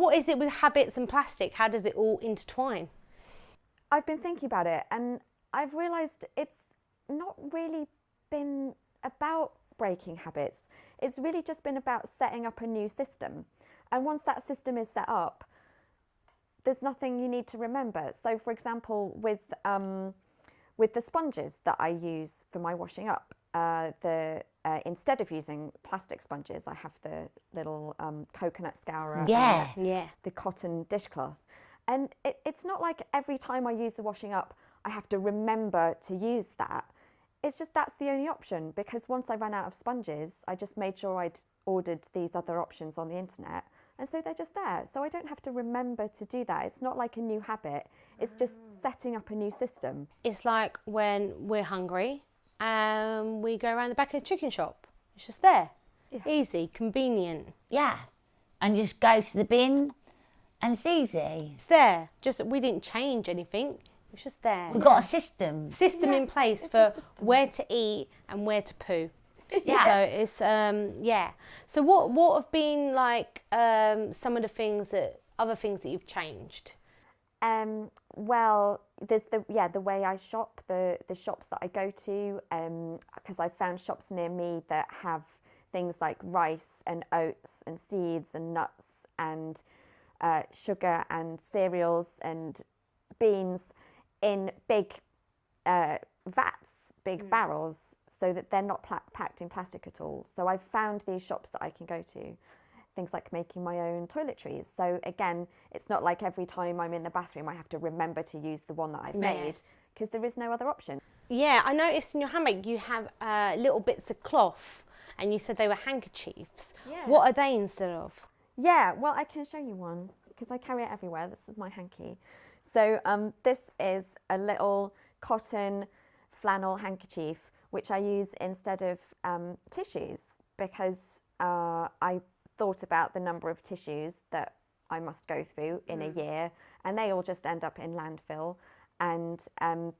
what is it with habits and plastic? How does it all intertwine? I've been thinking about it, and I've realised it's not really been about breaking habits. It's really just been about setting up a new system. And once that system is set up, there's nothing you need to remember. So, for example, with the sponges that I use for my washing up, instead of using plastic sponges, I have the little coconut scourer, Yeah. the cotton dishcloth. And it's not like every time I use the washing up, I have to remember to use that. It's just that's the only option, because once I ran out of sponges, I just made sure I'd ordered these other options on the internet. And so they're just there. So I don't have to remember to do that. It's not like a new habit. It's just setting up a new system. It's like when we're hungry and we go around the back of the chicken shop. It's just there. Yeah. Easy, convenient. Yeah. And just go to the bin and it's easy. It's there. Just we didn't change anything. It's just there. We've got a system. System in place for where to eat and where to poo. Yeah. So it's So what have been like some of the other things that you've changed? Well, there's the way I shop, the shops that I go to, because I've found shops near me that have things like rice and oats and seeds and nuts and sugar and cereals and beans in big vats, big barrels, so that they're not packed in plastic at all. So I've found these shops that I can go to, things like making my own toiletries. So again, it's not like every time I'm in the bathroom I have to remember to use the one that I've made, because there is no other option. Yeah, I noticed in your handbag you have little bits of cloth, and you said they were handkerchiefs. Yeah. What are they instead of? Yeah, well, I can show you one because I carry it everywhere. This is my hanky. So this is a little cotton flannel handkerchief, which I use instead of tissues, because I thought about the number of tissues that I must go through in a year, and they all just end up in landfill. And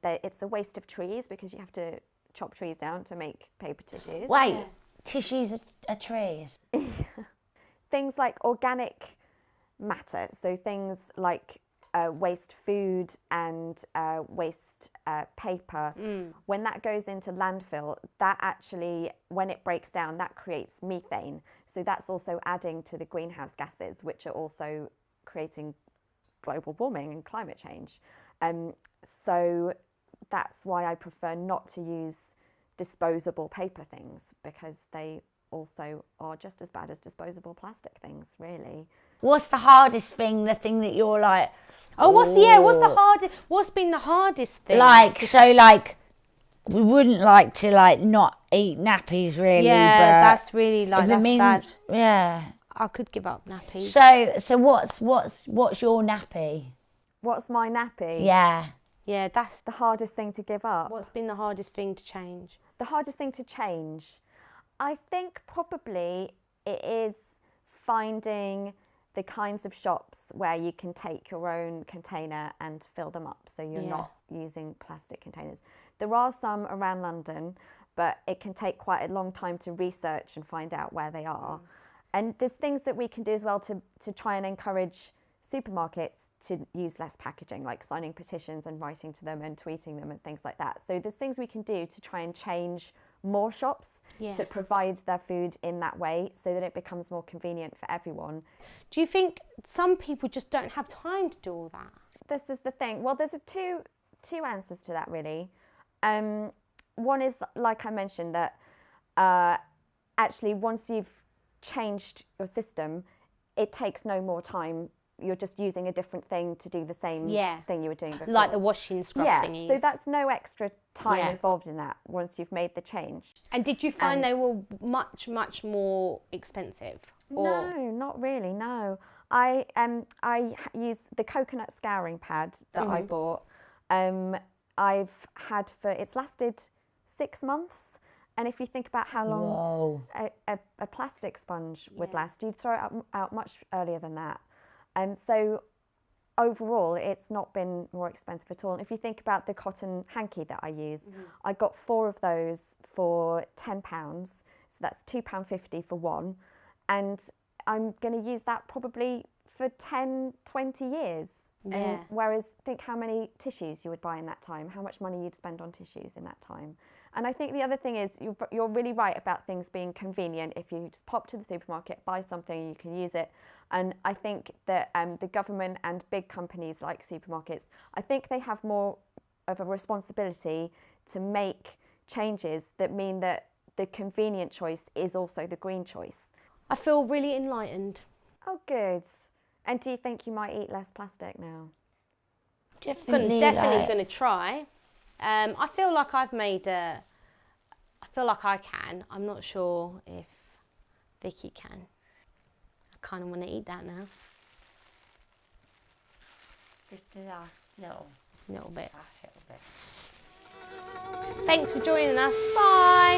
it's a waste of trees, because you have to chop trees down to make paper tissues. Wait, tissues are trees? Things like organic matter, so things like waste food and waste paper, when that goes into landfill, that actually, when it breaks down, that creates methane. So that's also adding to the greenhouse gases, which are also creating global warming and climate change. So that's why I prefer not to use disposable paper things, because they also are just as bad as disposable plastic things, really. What's the hardest thing, the thing that you're like... What's been the hardest thing? We wouldn't like to not eat nappies, really. Yeah, but that's really that's sad. Yeah. I could give up nappies. So what's your nappy? What's my nappy? Yeah. Yeah, that's The hardest thing to give up. what's been the hardest thing to change? The hardest thing to change, I think probably it is finding the kinds of shops where you can take your own container and fill them up, so you're not using plastic containers. There are some around London, but it can take quite a long time to research and find out where they are. And there's things that we can do as well to try and encourage supermarkets to use less packaging, like signing petitions and writing to them and tweeting them and things like that. So there's things we can do to try and change more shops to provide their food in that way, so that it becomes more convenient for everyone. Do you think some people just don't have time to do all that? This is the thing. Well, there's two answers to that, really. One is, like I mentioned, that actually once you've changed your system, it takes no more time. You're just using a different thing to do the same thing you were doing before. Like the washing scrub thingies. So that's no extra time involved in that once you've made the change. And did you find they were much, much more expensive? No, not really, no. I used the coconut scouring pad that I bought. I've had it's lasted 6 months. And if you think about how long a plastic sponge would last, you'd throw it out much earlier than that. So overall, it's not been more expensive at all. And if you think about the cotton hanky that I use, I got 4 of those for £10. So that's £2.50 for one. And I'm going to use that probably for 10, 20 years. Yeah. And whereas think how many tissues you would buy in that time, how much money you'd spend on tissues in that time. And I think the other thing is you're really right about things being convenient. If you just pop to the supermarket, buy something, you can use it. And I think that the government and big companies like supermarkets, I think they have more of a responsibility to make changes that mean that the convenient choice is also the green choice. I feel really enlightened. Oh, good. And do you think you might eat less plastic now? Definitely Definitely going to try. I feel like I can. I'm not sure if Vicky can. I kind of want to eat that now. Just a little A little bit. bit. Thanks for joining us. Bye.